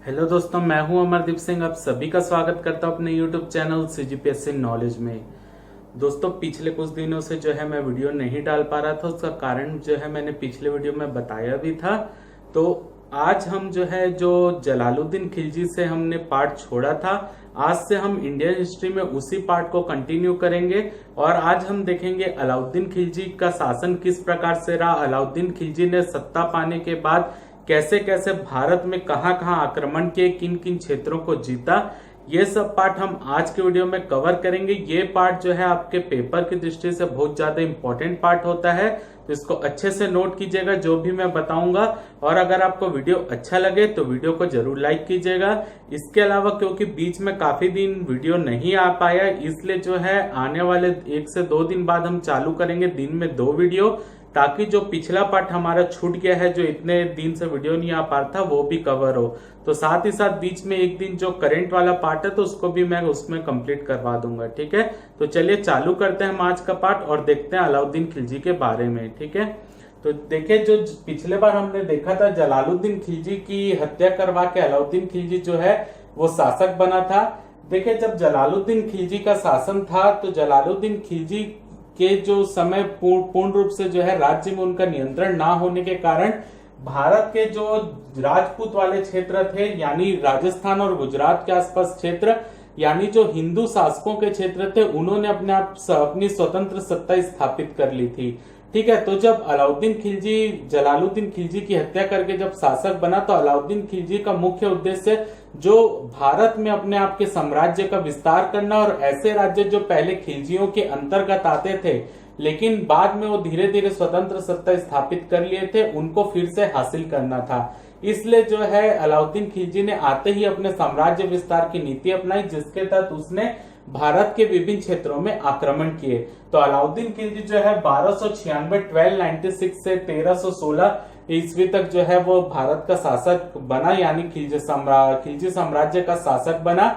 Hello दोस्तों, मैं हूं अमरदीप सिंह। आप सभी का स्वागत करता हूं अपने यूट्यूब चैनल सीजीपीएससी नॉलेज में। दोस्तों, पिछले कुछ दिनों से जो है मैं वीडियो नहीं डाल पा रहा था। उसका कारण जो है मैंने पिछले वीडियो में बताया भी था। तो आज हम जो है जलालुद्दीन खिलजी से हमने पार्ट छोड़ा था, आज से हम इंडियन हिस्ट्री में उसी पार्ट को कंटिन्यू करेंगे। और आज हम देखेंगे अलाउद्दीन खिलजी का शासन किस प्रकार से रहा। अलाउद्दीन खिलजी ने सत्ता पाने के बाद कैसे कैसे भारत में कहां कहां आक्रमण किए, किन किन क्षेत्रों को जीता, ये सब पार्ट हम आज के वीडियो में कवर करेंगे। ये पार्ट जो है आपके पेपर की दृष्टि से बहुत ज्यादा इंपॉर्टेंट पार्ट होता है, तो इसको अच्छे से नोट कीजिएगा जो भी मैं बताऊंगा। और अगर आपको वीडियो अच्छा लगे तो वीडियो को जरूर लाइक कीजिएगा। इसके अलावा क्योंकि बीच में काफी दिन वीडियो नहीं आ पाया, इसलिए जो है आने वाले 1 से 2 दिन बाद हम चालू करेंगे दिन में 2 वीडियो, ताकि जो पिछला पार्ट हमारा छूट गया है, जो इतने दिन से वीडियो नहीं आ पा रहा था, वो भी कवर हो। तो साथ ही साथ बीच में एक दिन जो करंट वाला पार्ट है तो उसको भी मैं उसमें कंप्लीट करवा दूंगा। ठीक है, तो चलिए चालू करते हैं हम आज का पार्ट और देखते हैं अलाउद्दीन खिलजी के बारे में। ठीक है, तो देखिए, जो पिछले बार हमने देखा था, जलालुद्दीन खिलजी की हत्या करवा के अलाउद्दीन खिलजी जो है वो शासक बना था। देखिए, जब जलालुद्दीन खिलजी का शासन था तो जलालुद्दीन खिलजी के जो समय पूर्ण रूप से जो है राज्य में उनका नियंत्रण ना होने के कारण भारत के जो राजपूत वाले क्षेत्र थे, यानी राजस्थान और गुजरात के आसपास क्षेत्र, यानी जो हिंदू शासकों के क्षेत्र थे, उन्होंने अपनी स्वतंत्र सत्ता स्थापित कर ली थी। ठीक है, तो जब जलालुद्दीन खिलजी की हत्या करके जब शासक बना, तो अलाउद्दीन खिलजी का मुख्य उद्देश्य जो भारत में अपने आप के साम्राज्य का विस्तार करना और ऐसे राज्य जो पहले खिलजियों के अंतर्गत आते थे लेकिन बाद में वो धीरे धीरे स्वतंत्र सत्ता स्थापित कर लिए थे, उनको फिर से हासिल करना था। इसलिए जो है अलाउद्दीन खिलजी ने आते ही अपने साम्राज्य विस्तार की नीति अपनाई, जिसके तहत उसने भारत के विभिन्न क्षेत्रों में आक्रमण किए। तो अलाउद्दीन खिलजी जो है 1296 से 1316 ईस्वी तक जो है वो भारत का शासक बना, यानी खिलजी साम्राज्य का शासक बना।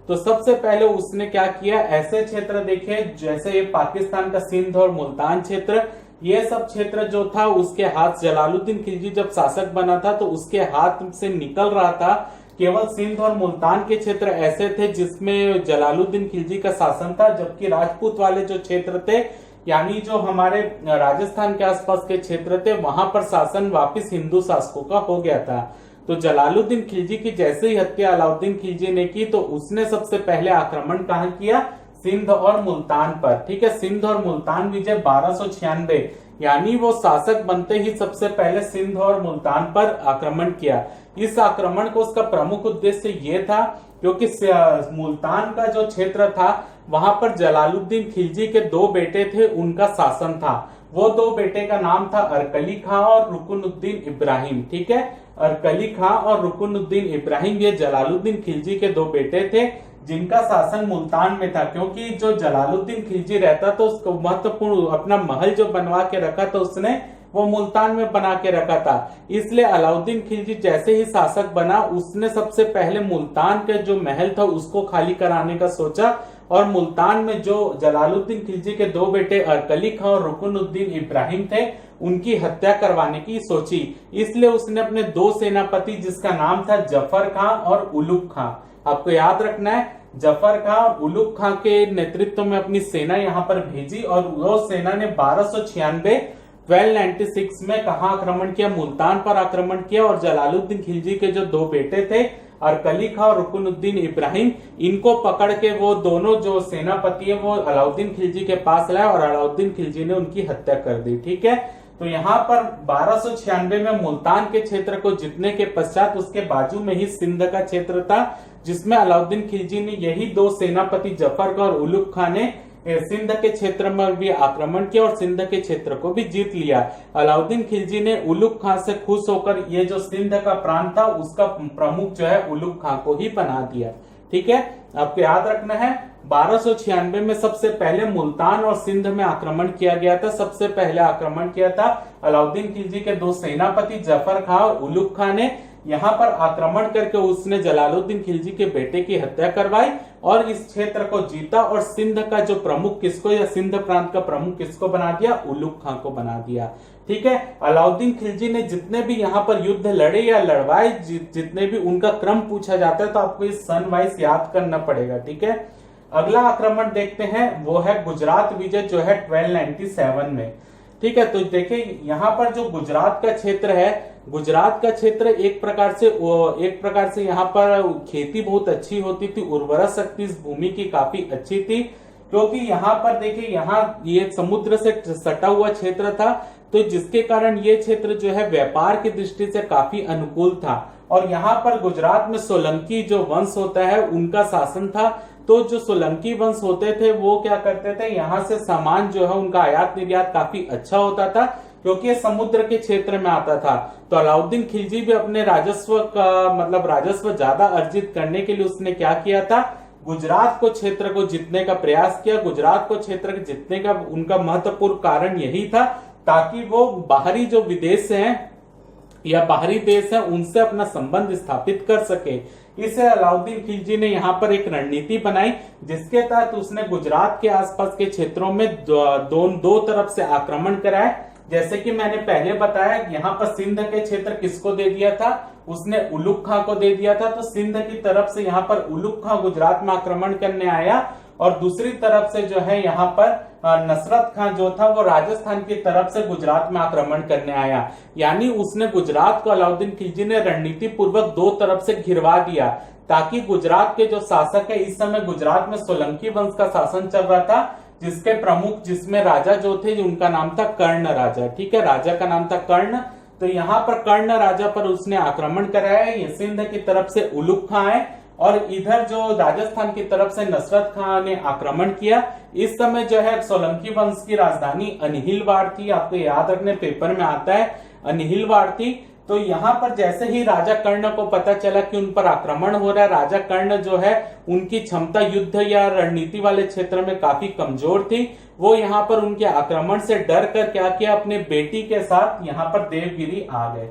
तो सबसे पहले उसने क्या किया, ऐसे क्षेत्र देखे जैसे ये पाकिस्तान का सिंध और मुल्तान क्षेत्र, ये सब क्षेत्र जो था उसके हाथ, जलालुद्दीन खिलजी जब शासक बना था तो उसके हाथ से निकल रहा था। केवल सिंध और मुल्तान के क्षेत्र ऐसे थे जिसमें जलालुद्दीन खिलजी का शासन था, जबकि राजपूत वाले जो क्षेत्र थे, यानी जो हमारे राजस्थान के आसपास के क्षेत्र थे, वहां पर शासन वापस हिंदू शासकों का हो गया था। तो जलालुद्दीन खिलजी की जैसे ही हत्या अलाउद्दीन खिलजी ने की, तो उसने सबसे पहले आक्रमण कहां किया, सिंध और मुल्तान पर। ठीक है, सिंध और मुल्तान विजय 1296, यानी वो शासक बनते ही सबसे पहले सिंध और मुल्तान पर आक्रमण किया। इस आक्रमण को उसका प्रमुख उद्देश्य ये था क्योंकि मुल्तान का जो क्षेत्र था वहां पर जलालुद्दीन खिलजी के 2 बेटे थे, उनका शासन था। वो 2 बेटे का नाम था अरकली खां और रुकनुद्दीन इब्राहिम। ठीक है, अरकली खां और रुकनुद्दीन इब्राहिम ये जलालुद्दीन खिलजी के 2 बेटे थे, जिनका शासन मुल्तान में था। क्योंकि जो जलालुद्दीन खिलजी रहता तो उसको महत्वपूर्ण अपना महल जो बनवा के रखा था उसने, वो मुल्तान में बना के रखा था। इसलिए अलाउद्दीन खिलजी जैसे ही शासक बना, उसने सबसे पहले मुल्तान के जो महल था उसको खाली कराने का सोचा और मुल्तान में जो जलालुद्दीन खिलजी के 2 बेटे अरकली खां और रुकनुद्दीन इब्राहिम थे, उनकी हत्या करवाने की सोची। इसलिए उसने अपने 2 सेनापति, जिसका नाम था जफर खां और उलुग खां, आपको याद रखना है, जफर खां और उलुग खां के नेतृत्व में अपनी सेना यहाँ पर भेजी और वो सेना ने 1296 में कहा आक्रमण किया, मुल्तान पर आक्रमण किया। और जलालुद्दीन खिलजी के जो 2 बेटे थे अरकली खां और रुकनुद्दीन इब्राहिम, इनको पकड़ के वो दोनों जो सेनापति है वो अलाउद्दीन खिलजी के पास लाए और अलाउद्दीन खिलजी ने उनकी हत्या कर दी। ठीक है, तो यहाँ पर 1296 में मुल्तान के क्षेत्र को जीतने के पश्चात उसके बाजू में ही सिंध का क्षेत्र था, जिसमें अलाउद्दीन खिलजी ने यही 2 सेनापति जफर खां और उलुग खां ने सिंध के क्षेत्र में भी आक्रमण किया और सिंध के क्षेत्र को भी जीत लिया। अलाउद्दीन खिलजी ने उलुग खां से खुश होकर ये जो सिंध का प्रांत था उसका प्रमुख जो है उलुग खां को ही बना दिया। ठीक है, आपको याद रखना है 1296 में सबसे पहले मुल्तान और सिंध में आक्रमण किया गया था। सबसे पहले आक्रमण किया था अलाउद्दीन खिलजी के 2 सेनापति जफर खां और उलुग खां ने। यहाँ पर आक्रमण करके उसने जलालुद्दीन खिलजी के बेटे की हत्या करवाई और इस क्षेत्र को जीता और सिंध का जो प्रमुख किसको, या सिंध प्रांत का प्रमुख किसको बना दिया, उलुग खां को बना दिया। ठीक है। अलाउद्दीन खिलजी ने जितने भी यहाँ पर युद्ध लड़े या लड़वाए, जितने भी उनका क्रम पूछा जाता है तो आपको इस सन वाइज याद करना पड़ेगा, ठीक है। अगला आक्रमण देखते हैं, वो है गुजरात विजय जो है 1297 में, ठीक है। तो देखिए यहाँ पर जो गुजरात का क्षेत्र है, गुजरात का क्षेत्र एक प्रकार से यहाँ पर खेती बहुत अच्छी होती थी, उर्वरा शक्ति इस भूमि की काफी अच्छी थी, क्योंकि यहाँ पर देखिए यहाँ ये समुद्र से सटा हुआ क्षेत्र था, तो जिसके कारण ये क्षेत्र जो है व्यापार की दृष्टि से काफी अनुकूल था। और यहाँ पर गुजरात में सोलंकी जो वंश होता है उनका शासन था, तो जो सोलंकी वंश होते थे वो क्या करते थे, यहाँ से सामान जो है उनका आयात निर्यात काफी अच्छा होता था, क्योंकि ये समुद्र के क्षेत्र में आता था। तो अलाउद्दीन खिलजी भी अपने राजस्व का राजस्व ज्यादा अर्जित करने के लिए उसने क्या किया था, गुजरात को क्षेत्र को जीतने का प्रयास किया। गुजरात को क्षेत्र जीतने का उनका महत्वपूर्ण कारण यही था ताकि वो बाहरी जो विदेश हैं या बाहरी देश है उनसे अपना संबंध स्थापित कर सके। इसे अलाउद्दीन खिलजी ने यहाँ पर एक रणनीति बनाई, जिसके तहत उसने गुजरात के आसपास के क्षेत्रों में दो तरफ से आक्रमण कराए। जैसे कि मैंने पहले बताया, यहाँ पर सिंध के क्षेत्र किसको दे दिया था, उसने उलुग खां को दे दिया था। तो सिंध की तरफ से यहाँ पर उलुग खां गुजरात में आक्रमण करने आया, और दूसरी तरफ से जो है यहाँ पर नसरत खां जो था वो राजस्थान की तरफ से गुजरात में आक्रमण करने आया। यानी उसने गुजरात को अलाउद्दीन खिलजी ने रणनीति पूर्वक दो तरफ से घिरवा दिया, ताकि गुजरात के जो शासक है, इस समय गुजरात में सोलंकी वंश का शासन चल रहा था, जिसके प्रमुख जिसमें राजा जो थे उनका नाम था कर्ण राजा, ठीक है। राजा का नाम था कर्ण। तो यहाँ पर कर्ण राजा पर उसने आक्रमण कराया। ये सिंध की तरफ से उलुग खां है और इधर जो राजस्थान की तरफ से नसरत खां ने आक्रमण किया। इस समय जो है सोलंकी वंश की राजधानी अनहिलवाड़ थी, आपको याद रखने पेपर में आता है अनहिलवाड़ थी। तो यहाँ पर जैसे ही राजा कर्ण को पता चला कि उन पर आक्रमण हो रहा है, राजा कर्ण जो है उनकी क्षमता युद्ध या रणनीति वाले क्षेत्र में काफी कमजोर थी। वो यहाँ पर उनके आक्रमण से डर कर क्या किया, अपने बेटी के साथ यहाँ पर देवगिरी आ गए,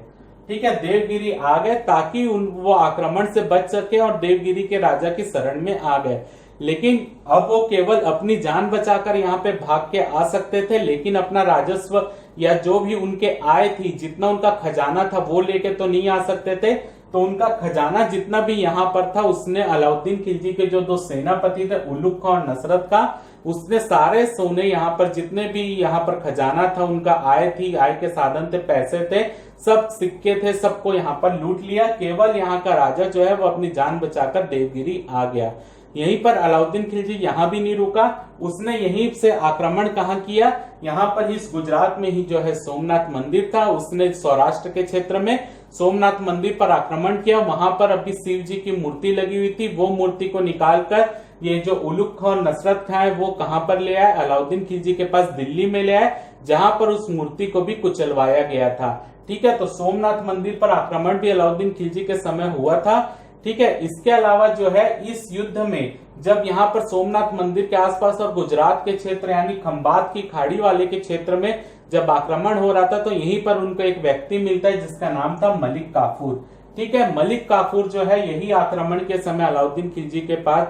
ठीक है। देवगिरी आ गए ताकि वो आक्रमण से बच सके और देवगिरी के राजा की शरण में आ गए। लेकिन अब वो केवल अपनी जान बचाकर यहाँ पे भाग के आ सकते थे, लेकिन अपना राजस्व या जो भी उनके आय थी, जितना उनका खजाना था वो लेके तो नहीं आ सकते थे। तो उनका खजाना जितना भी यहाँ पर था, उसने अलाउद्दीन खिलजी के जो दो सेनापति थे उलुग खां और नसरत खां, उसने सारे सोने यहाँ पर जितने भी यहाँ पर खजाना था, उनका आय थी, आय के साधन थे, पैसे थे, सब सिक्के थे, सबको यहाँ पर लूट लिया। केवल यहाँ का राजा जो है वो अपनी जान बचाकर देवगिरी आ गया। यहीं पर अलाउद्दीन खिलजी यहाँ भी नहीं रुका, उसने यहीं से आक्रमण कहाँ किया, यहाँ पर इस गुजरात में ही जो है सोमनाथ मंदिर था, उसने सौराष्ट्र के क्षेत्र में सोमनाथ मंदिर पर आक्रमण किया। वहां पर अभी शिव जी की मूर्ति लगी हुई थी, वो मूर्ति को निकालकर ये जो उलुग खां और नसरत खां है वो कहां पर ले आए, अलाउद्दीन खिलजी के पास दिल्ली में ले आए, जहां पर उस मूर्ति को भी कुचलवाया गया था, ठीक है। तो सोमनाथ मंदिर पर आक्रमण भी अलाउद्दीन खिलजी के समय हुआ था, ठीक है। इसके अलावा जो है इस युद्ध में जब यहाँ पर सोमनाथ मंदिर के आसपास और गुजरात के क्षेत्र यानी खंबात की खाड़ी वाले के क्षेत्र में जब आक्रमण हो रहा था, तो यहीं पर उनको एक व्यक्ति मिलता है जिसका नाम था मलिक काफूर, ठीक है। मलिक काफूर जो है यही आक्रमण के समय अलाउद्दीन खिलजी के पास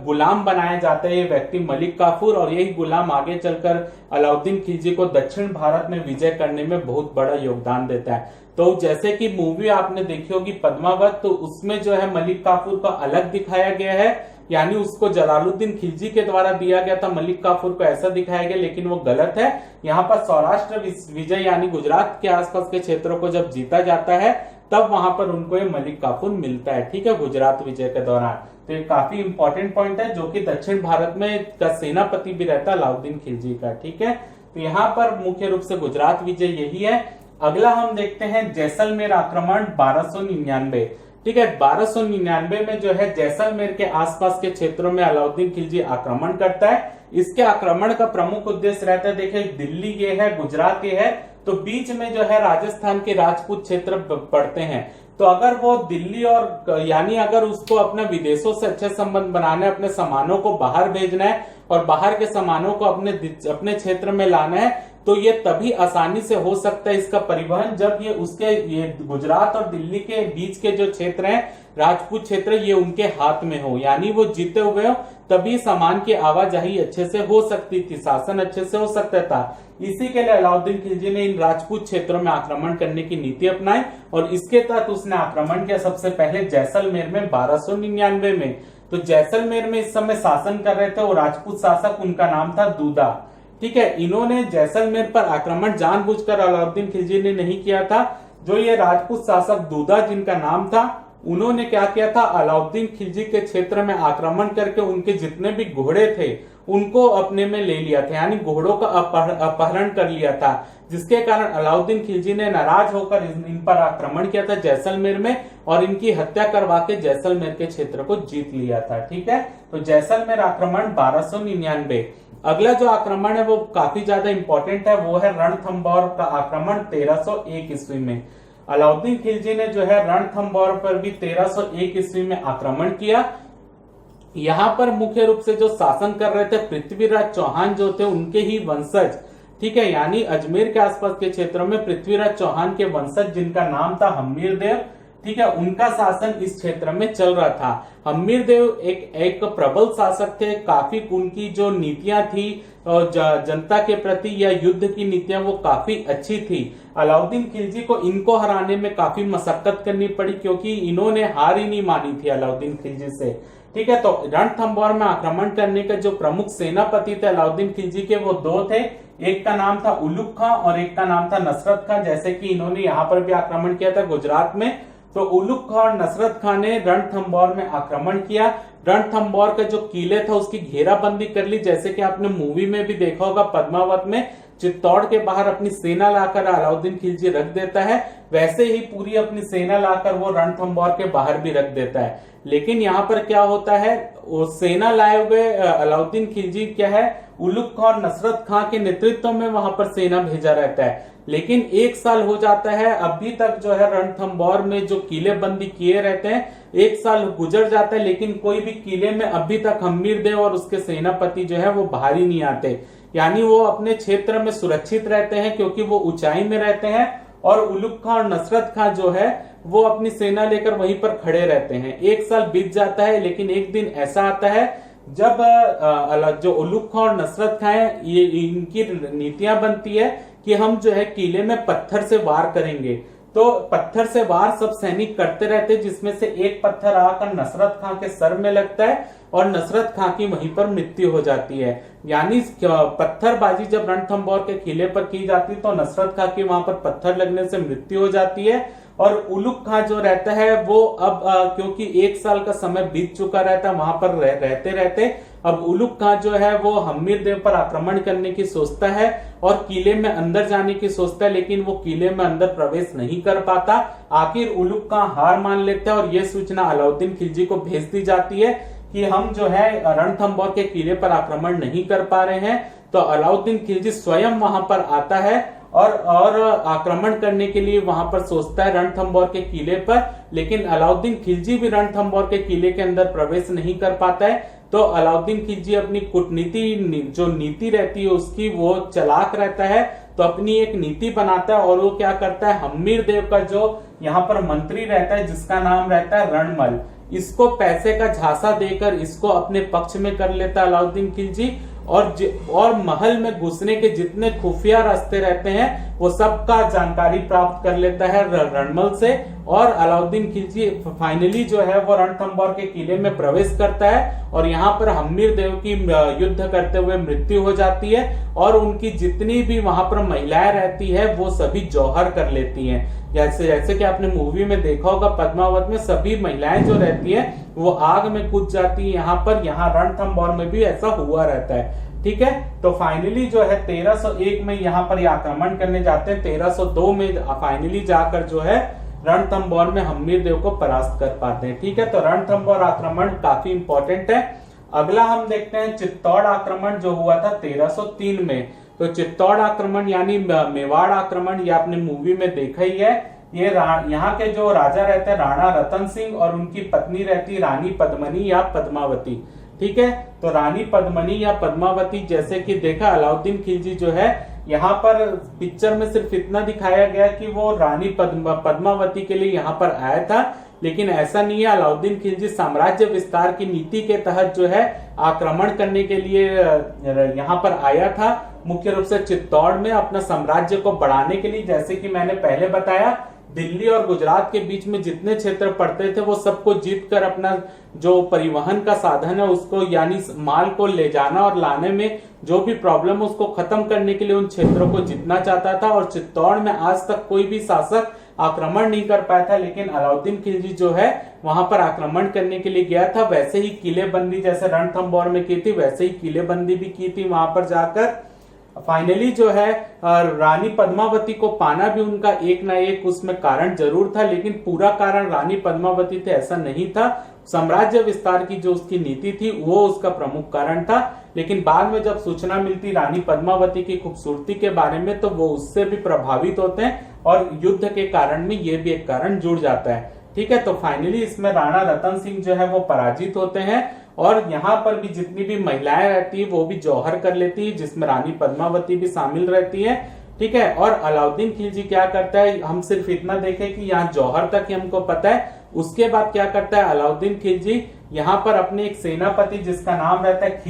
गुलाम बनाया जाता है ये व्यक्ति मलिक काफूर, और यही गुलाम आगे चलकर अलाउद्दीन खिलजी को दक्षिण भारत में विजय करने में बहुत बड़ा योगदान देता है। तो जैसे कि मूवी आपने देखी होगी पद्मावत, तो उसमें जो है मलिक काफूर को अलग दिखाया गया है, यानी उसको जलालुद्दीन खिलजी के द्वारा दिया गया था, मलिक काफूर को ऐसा दिखाया गया, लेकिन वो गलत है। यहाँ पर सौराष्ट्र विजय यानी गुजरात के आसपास के क्षेत्रों को जब जीता जाता है तब वहां पर उनको ये मलिक काफूर मिलता है, ठीक है, गुजरात विजय के दौरान। तो ये काफी इंपॉर्टेंट पॉइंट है, जो कि दक्षिण भारत में का सेनापति भी रहता है अलाउद्दीन खिलजी का, ठीक है। तो यहाँ पर मुख्य रूप से गुजरात विजय यही है। अगला हम देखते हैं जैसलमेर आक्रमण 1299, ठीक है। 1299 में जो है जैसलमेर के आसपास के क्षेत्रों में अलाउद्दीन खिलजी आक्रमण करता है। इसके आक्रमण का प्रमुख उद्देश्य रहता है, देखिए दिल्ली ये है, गुजरात ये है, तो बीच में जो है राजस्थान के राजपूत क्षेत्र पड़ते हैं। तो अगर वो दिल्ली और यानी अगर उसको अपने विदेशों से अच्छे संबंध बनाने, अपने सामानों को बाहर भेजना है और बाहर के सामानों को अपने क्षेत्र में लाना है, तो ये तभी आसानी से हो सकता है इसका परिवहन जब ये गुजरात और दिल्ली के बीच के जो क्षेत्र हैं, राजपूत क्षेत्र, ये उनके हाथ में हो, यानी वो जीते हुए हो, तभी सामान की आवाजाही अच्छे से हो सकती थी, शासन अच्छे से हो सकता था। इसी के लिए अलाउद्दीन खिलजी ने इन राजपूत क्षेत्रों में आक्रमण करने की नीति अपनाई और इसके तहत उसने आक्रमण किया सबसे पहले जैसलमेर में 1299 में। तो जैसलमेर में इस समय शासन कर रहे थे वो राजपूत शासक, उनका नाम था दूदा। ठीक है, इन्होंने जैसलमेर पर आक्रमण जानबूझकर अलाउद्दीन खिलजी ने नहीं किया था। जो ये राजपूत शासक दूदा जिनका नाम था, उन्होंने क्या किया था, अलाउद्दीन खिलजी के क्षेत्र में आक्रमण करके उनके जितने भी घोड़े थे उनको अपने में ले लिया था, यानी घोड़ों का अपहरण कर लिया था, जिसके कारण अलाउद्दीन खिलजी ने नाराज होकर इन पर आक्रमण किया था जैसलमेर में और इनकी हत्या करवा के जैसलमेर के क्षेत्र को जीत लिया था। ठीक है, तो जैसलमेर आक्रमण 1299। अगला जो आक्रमण है वो काफी ज्यादा इंपॉर्टेंट है, वो है रणथंबोर का आक्रमण 1301 ईस्वी में। अलाउद्दीन खिलजी ने जो है रणथंबोर पर भी 1301 ईस्वी में आक्रमण किया। यहां पर मुख्य रूप से जो शासन कर रहे थे पृथ्वीराज चौहान जो थे उनके ही वंशज, ठीक है, यानी अजमेर के आसपास के क्षेत्रों में पृथ्वीराज चौहान के वंशज जिनका नाम था हम्मीर देव, ठीक है, उनका शासन इस क्षेत्र में चल रहा था। हम्मीर देव एक प्रबल शासक थे, काफी उनकी जो नीतियां थी जनता के प्रति या युद्ध की नीतियां वो काफी अच्छी थी। अलाउद्दीन खिलजी को इनको हराने में काफी मशक्कत करनी पड़ी क्योंकि इन्होंने हार ही नहीं मानी थी अलाउद्दीन खिलजी से। ठीक है, तो रणथंबोर में आक्रमण करने के जो प्रमुख सेनापति थे अलाउद्दीन खिलजी के वो दो थे, एक का नाम था उलुग खां और एक का नाम था नसरत खां। जैसे कि इन्होंने यहाँ पर भी आक्रमण किया था गुजरात में, तो उलुग खां और नसरत खां ने रणथंबोर में आक्रमण किया। रणथंबोर का जो किले था उसकी घेराबंदी कर ली, जैसे कि आपने मूवी में भी देखा होगा पद्मावत में चित्तौड़ के बाहर अपनी सेना लाकर अलाउद्दीन खिलजी रख देता है, वैसे ही पूरी अपनी सेना लाकर वो रणथंबोर के बाहर भी रख देता है। लेकिन यहाँ पर क्या होता है, वो सेना लाए हुए अलाउद्दीन खिलजी क्या है, उलुग खां और नसरत खां के नेतृत्व में वहां पर सेना भेजा रहता है। लेकिन एक साल हो जाता है, अभी तक जो है रणथंबोर में जो किले बंदी किए रहते हैं, एक साल गुजर जाता है लेकिन कोई भी किले में अभी तक हम्मीर देव और उसके सेनापति जो है वो बाहर ही नहीं आते, यानी वो अपने क्षेत्र में सुरक्षित रहते हैं क्योंकि वो ऊंचाई में रहते हैं और उलुग खां और नसरत खां जो है वो अपनी सेना लेकर वहीं पर खड़े रहते हैं। एक साल बीत जाता है लेकिन एक दिन ऐसा आता है जब जो उलुग खां और नसरत खां है ये इनकी नीतियां बनती है कि हम जो है किले में पत्थर से वार करेंगे। तो पत्थर से वार सब सैनिक करते रहते, जिसमें से एक पत्थर आकर नसरत खां के सर में लगता है और नसरत खां की वहीं पर मृत्यु हो जाती है। यानी पत्थरबाजी जब रणथंबोर के किले पर की जाती है तो नसरत खां की वहां पर पत्थर लगने से मृत्यु हो जाती है और उलुग खां जो रहता है वो अब क्योंकि एक साल का समय बीत चुका रहता है वहां पर रहते रहते अब उलुग खां जो है वो हम्मीर देव पर आक्रमण करने की सोचता है और किले में अंदर जाने की सोचता है, लेकिन वो किले में अंदर प्रवेश नहीं कर पाता। आखिर उलुग खां हार मान लेता है और यह सूचना अलाउद्दीन खिलजी को भेज दी जाती है कि हम जो है रणथंबोर के किले पर आक्रमण नहीं कर पा रहे हैं। तो अलाउद्दीन खिलजी स्वयं वहां पर आता है और आक्रमण करने के लिए वहां पर सोचता है रणथंबोर के किले पर, लेकिन अलाउद्दीन खिलजी भी रणथंबोर के किले के अंदर प्रवेश नहीं कर पाता है। तो अलाउद्दीन खिलजी अपनी कूटनीति जो नीति रहती है उसकी वो चालाक रहता है, तो अपनी एक नीति बनाता है और वो क्या करता है, हम्मीर देव का जो यहाँ पर मंत्री रहता है जिसका नाम रहता है रणमल, इसको पैसे का झांसा देकर इसको अपने पक्ष में कर लेता है अलाउद्दीन खिलजी और महल में घुसने के जितने खुफिया रास्ते रहते हैं वो सबका जानकारी प्राप्त कर लेता है रणमल से और अलाउद्दीन खिलजी फाइनली जो है वो रणथंबोर के किले में प्रवेश करता है और यहाँ पर हम्मीर देव की युद्ध करते हुए मृत्यु हो जाती है और उनकी जितनी भी वहां पर महिलाएं रहती है वो सभी जौहर कर लेती हैं। जैसे कि आपने मूवी में देखा होगा पद्मावत में सभी महिलाएं जो रहती है वो आग में कूद जाती है। यहाँ रणथंबोर में भी ऐसा हुआ रहता है। ठीक है, तो फाइनली जो है 1301 में यहाँ पर आक्रमण करने जाते हैं। 1302 में फाइनली जाकर जो है रणथंबोर में हम्मीर देव को परास्त कर पाते हैं। ठीक है, तो रणथंबोर आक्रमण काफी इंपॉर्टेंट है। अगला हम देखते हैं चित्तौड़ आक्रमण जो हुआ था 1303 में। तो चित्तौड़ आक्रमण यानी मेवाड़ आक्रमण ये आपने मूवी में देखा ही है। ये यहाँ के जो राजा रहते हैं राणा रतन सिंह और उनकी पत्नी रहती रानी पद्मनी या पद्मावती। ठीक है, तो रानी पद्मनी या पद्मावती जैसे कि देखा अलाउद्दीन खिलजी जो है यहाँ पर पिक्चर में सिर्फ इतना दिखाया गया कि वो रानी पद्मावती के लिए यहाँ पर आया था, लेकिन ऐसा नहीं है। अलाउद्दीन खिलजी साम्राज्य विस्तार की नीति के तहत जो है आक्रमण करने के लिए यहाँ पर आया था मुख्य रूप से चित्तौड़ में अपना साम्राज्य को बढ़ाने के लिए। जैसे कि मैंने पहले बताया, दिल्ली और गुजरात के बीच में जितने क्षेत्र पड़ते थे वो सबको जीत कर अपना जो परिवहन का साधन है उसको, यानी माल को ले जाना और लाने में जो भी प्रॉब्लम है उसको खत्म करने के लिए उन क्षेत्रों को जीतना चाहता था। और चित्तौड़ में आज तक कोई भी शासक आक्रमण नहीं कर पाया था, लेकिन अलाउद्दीन खिलजी जो है वहां पर आक्रमण करने के लिए गया था। वैसे ही किलेबंदी जैसे रणथंभौर में की थी, वैसे ही किलेबंदी भी की थी वहां पर जाकर। फाइनली जो है रानी पद्मावती को पाना भी उनका एक ना एक उसमें कारण जरूर था, लेकिन पूरा कारण रानी पद्मावती थे ऐसा नहीं था। साम्राज्य विस्तार की जो उसकी नीति थी वो उसका प्रमुख कारण था। लेकिन बाद में जब सूचना मिलती रानी पद्मावती की खूबसूरती के बारे में तो वो उससे भी प्रभावित होते हैं और युद्ध के कारण में ये भी एक कारण जुड़ जाता है। ठीक है, तो फाइनली इसमें राणा रतन सिंह जो है वो पराजित होते हैं और यहाँ पर भी जितनी भी महिलाएं रहती है वो भी जौहर कर लेती है, जिसमें रानी पद्मावती भी शामिल रहती है। ठीक है, और अलाउद्दीन खिलजी क्या करता है, हम सिर्फ इतना देखें कि यहाँ जौहर तक ही हमको पता है। उसके बाद क्या करता है अलाउद्दीन खिलजी, यहाँ पर अपने एक सेनापति जिसका नाम रहता है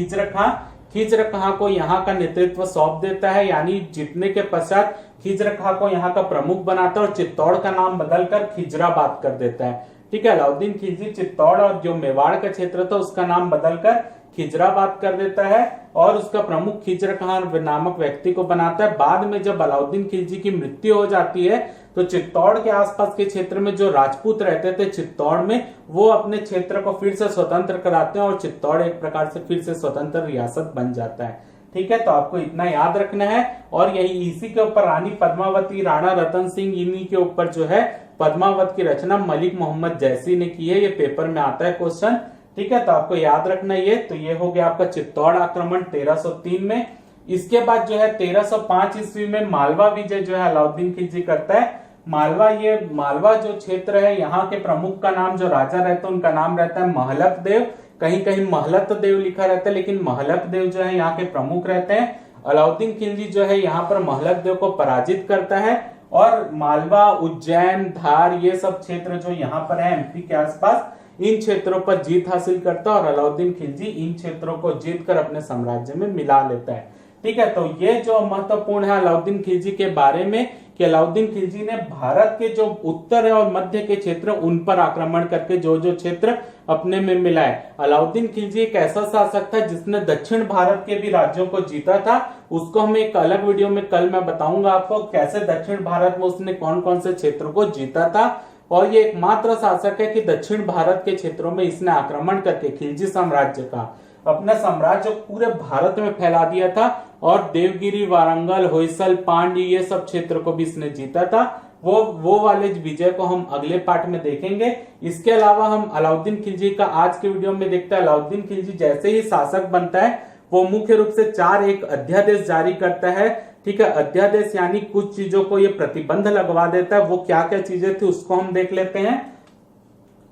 खिज्र खां को यहाँ का नेतृत्व सौंप देता है, यानी जीतने के पश्चात खिज्र खां को यहाँ का प्रमुख बनाता है और चित्तौड़ का नाम बदलकर खिजराबाद कर देता है। ठीक है, अलाउद्दीन खिलजी चित्तौड़ और जो मेवाड़ का क्षेत्र था उसका नाम बदलकर खिजराबाद कर देता है और उसका प्रमुख खिज्र खां नामक व्यक्ति को बनाता है। बाद में जब अलाउद्दीन खिलजी की मृत्यु हो जाती है तो चित्तौड़ के आसपास के क्षेत्र में जो राजपूत रहते थे चित्तौड़ में, वो अपने क्षेत्र को फिर से स्वतंत्र कराते हैं और चित्तौड़ एक प्रकार से फिर से स्वतंत्र रियासत बन जाता है। ठीक है, तो आपको इतना याद रखना है। और यही इसी के ऊपर रानी पद्मावती, राणा रतन सिंह, इन्हीं के ऊपर जो है पद्मावत की रचना मलिक मोहम्मद जैसी ने की है। ये पेपर में आता है क्वेश्चन। ठीक है, तो आपको याद रखना ये। तो ये हो गया आपका चित्तौड़ आक्रमण 1303 में। इसके बाद जो है 1305 ईस्वी में मालवा विजय जो है अलाउद्दीन खिलजी करता है। मालवा जो क्षेत्र है, यहाँ के प्रमुख का नाम जो राजा रहता है उनका नाम रहता है महलक देव। कहीं कहीं महलत देव लिखा रहता है, लेकिन महलक देव जो है यहाँ के प्रमुख रहते हैं। अलाउद्दीन खिलजी जो है यहाँ पर महलक देव को पराजित करता है और मालवा, उज्जैन, धार, ये सब क्षेत्र जो यहाँ पर है एमपी के आसपास, इन क्षेत्रों पर जीत हासिल करता है और अलाउद्दीन खिलजी इन क्षेत्रों को जीतकर अपने साम्राज्य में मिला लेता है। ठीक है, तो ये जो महत्वपूर्ण है अलाउद्दीन खिलजी के बारे में कि अलाउद्दीन खिलजी ने भारत के जो उत्तर और मध्य के क्षेत्र उन पर आक्रमण करके जो जो क्षेत्र अपने में मिलाए। अलाउद्दीन खिलजी एक ऐसा शासक था जिसने दक्षिण भारत के भी राज्यों को जीता था। उसको हम एक अलग वीडियो में कल मैं बताऊंगा आपको कैसे दक्षिण भारत में उसने कौन कौन से क्षेत्रों को जीता था। और ये एकमात्र शासक है कि दक्षिण भारत के क्षेत्रों में इसने आक्रमण करके खिलजी साम्राज्य का अपना साम्राज्य पूरे भारत में फैला दिया था और देवगिरी, वारंगल, होयसल, पांड्य ये सब क्षेत्र को भी इसने जीता था। वो वाले विजय को हम अगले पार्ट में देखेंगे। इसके अलावा हम अलाउद्दीन खिलजी का आज के वीडियो में देखते हैं। अलाउद्दीन खिलजी जैसे ही शासक बनता है वो मुख्य रूप से 4 एक अध्यादेश जारी करता है। ठीक है, अध्यादेश यानी कुछ चीजों को ये प्रतिबंध लगवा देता है। वो क्या क्या चीजें थी उसको हम देख लेते हैं।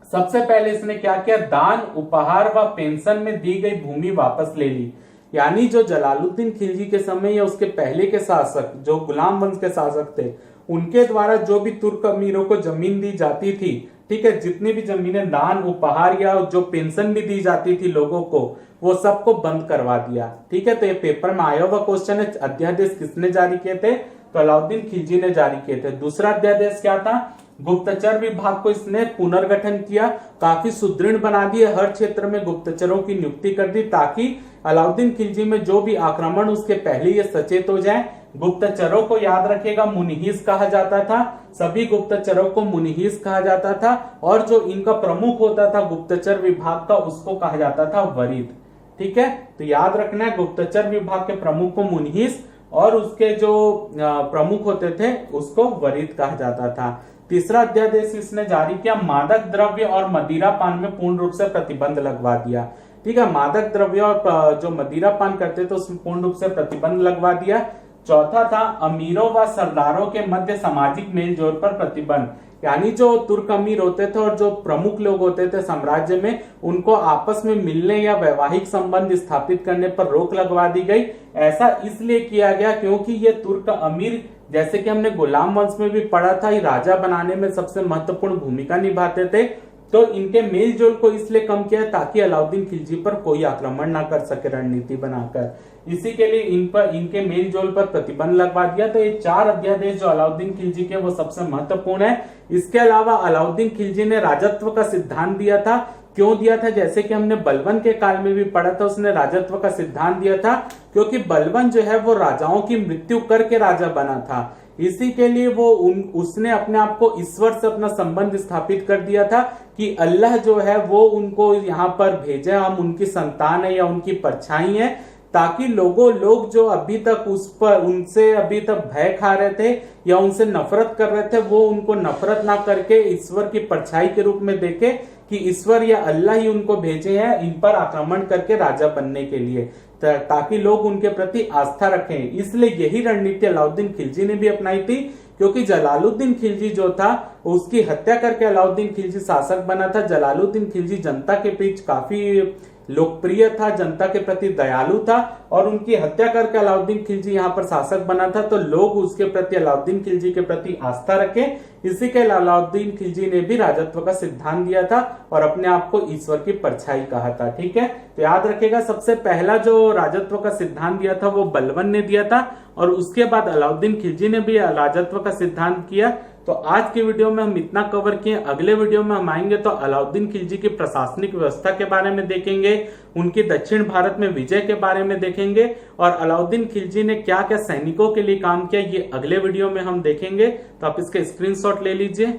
सबसे पहले इसने क्या किया, दान, उपहार व पेंशन में दी गई भूमि वापस ले ली। यानी जो जलालुद्दीन खिलजी के समय या उसके पहले के शासक जो गुलाम वंश के शासक थे उनके द्वारा जो भी तुर्क अमीरों को जमीन दी जाती थी, ठीक है, जितनी भी जमीनें दान, उपहार या जो पेंशन भी दी जाती थी लोगों को, वो सबको बंद करवा दिया। ठीक है, तो ये पेपर में आया हुआ क्वेश्चन है। अध्यादेश किसने जारी किए थे, तो अलाउद्दीन खिलजी ने जारी किए थे। दूसरा अध्यादेश क्या था, गुप्तचर विभाग को इसने पुनर्गठन किया, काफी सुदृढ़ बना दिए, हर क्षेत्र में गुप्तचरों की नियुक्ति कर दी ताकि अलाउद्दीन खिलजी में जो भी आक्रमण उसके पहले ये सचेत हो जाए। गुप्तचरों को याद रखेगा मुनिहिस कहा जाता था, सभी गुप्तचरों को मुनिहिस कहा जाता था और जो इनका प्रमुख होता था गुप्तचर विभाग का उसको कहा जाता था वरीद। ठीक है, तो याद रखना है गुप्तचर विभाग के प्रमुख को मुनिहिस और उसके जो प्रमुख होते थे उसको वरीद कहा जाता था। तीसरा अध्यादेश इसने जारी किया, मादक द्रव्य और मदिरा पान में पूर्ण रूप से प्रतिबंध लगवा दिया। ठीक है, मादक द्रव्य और जो मदिरा पान करते थे उसमें पूर्ण रूप से प्रतिबंध लगवा दिया। चौथा था अमीरों व सरदारों के मध्य सामाजिक मेलजोल पर प्रतिबंध, यानी जो तुर्क अमीर होते थे और जो प्रमुख लोग होते थे साम्राज्य में उनको आपस में मिलने या वैवाहिक संबंध स्थापित करने पर रोक लगवा दी गई। ऐसा इसलिए किया गया क्योंकि ये तुर्क अमीर, जैसे कि हमने गुलाम वंश में भी पढ़ा था, राजा बनाने में सबसे महत्वपूर्ण भूमिका निभाते थे। तो इनके मेल जोल को इसलिए कम किया ताकि अलाउद्दीन खिलजी पर कोई आक्रमण ना कर सके रणनीति बनाकर। इसी के लिए इन पर इनके मेल जोल पर प्रतिबंध लगवा दिया। तो ये 4 अध्यादेश जो अलाउद्दीन खिलजी के वो सबसे महत्वपूर्ण है। इसके अलावा अलाउद्दीन खिलजी ने राजत्व का सिद्धांत दिया था। क्यों दिया था? जैसे कि हमने बलबन के काल में भी पढ़ा था, उसने राजत्व का सिद्धांत दिया था क्योंकि बलबन जो है वो राजाओं की मृत्यु करके राजा बना था। इसी के लिए वो उसने अपने आप को ईश्वर से अपना संबंध स्थापित कर दिया था कि अल्लाह जो है वो उनको यहाँ पर भेजे, हम उनकी संतान है या उनकी परछाई है, ताकि लोग जो अभी तक उनसे अभी तक भय खा रहे थे या उनसे नफरत कर रहे थे, वो उनको नफरत ना करके ईश्वर की परछाई के रूप में देखे कि ईश्वर या अल्लाह ही उनको भेजे हैं इन पर आक्रमण करके राजा बनने के लिए, ताकि लोग उनके प्रति आस्था रखें। इसलिए यही रणनीति अलाउद्दीन खिलजी ने भी अपनाई थी, क्योंकि जलालुद्दीन खिलजी जो था उसकी हत्या करके अलाउद्दीन खिलजी शासक बना था। जलालुद्दीन खिलजी जनता के बीच काफी लोकप्रिय था, जनता के प्रति दयालु था, और उनकी हत्या करके अलाउद्दीन खिलजी यहाँ पर शासक बना था, तो लोग उसके प्रति अलाउद्दीन खिलजी के प्रति आस्था रखें। इसी के अलाउद्दीन खिलजी ने भी राजत्व का सिद्धांत दिया था और अपने आप को ईश्वर की परछाई कहा था। ठीक है, तो याद रखेगा सबसे पहला जो राजत्व का सिद्धांत दिया था वो बलबन ने दिया था, और उसके बाद अलाउद्दीन खिलजी ने भी राजत्व का सिद्धांत किया। तो आज की वीडियो में हम इतना कवर किए। अगले वीडियो में हम आएंगे तो अलाउद्दीन खिलजी की प्रशासनिक व्यवस्था के बारे में देखेंगे, उनकी दक्षिण भारत में विजय के बारे में देखेंगे, और अलाउद्दीन खिलजी ने क्या क्या सैनिकों के लिए काम किया ये अगले वीडियो में हम देखेंगे। तो आप इसके स्क्रीनशॉट ले लीजिए।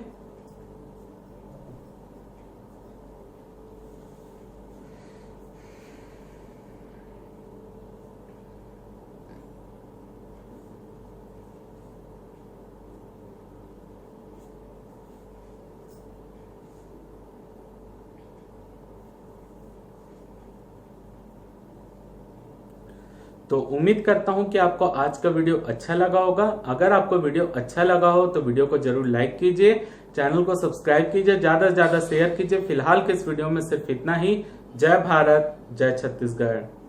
तो उम्मीद करता हूं कि आपको आज का वीडियो अच्छा लगा होगा। अगर आपको वीडियो अच्छा लगा हो तो वीडियो को जरूर लाइक कीजिए, चैनल को सब्सक्राइब कीजिए, ज्यादा से ज्यादा शेयर कीजिए। फिलहाल के इस वीडियो में सिर्फ इतना ही। जय भारत, जय छत्तीसगढ़।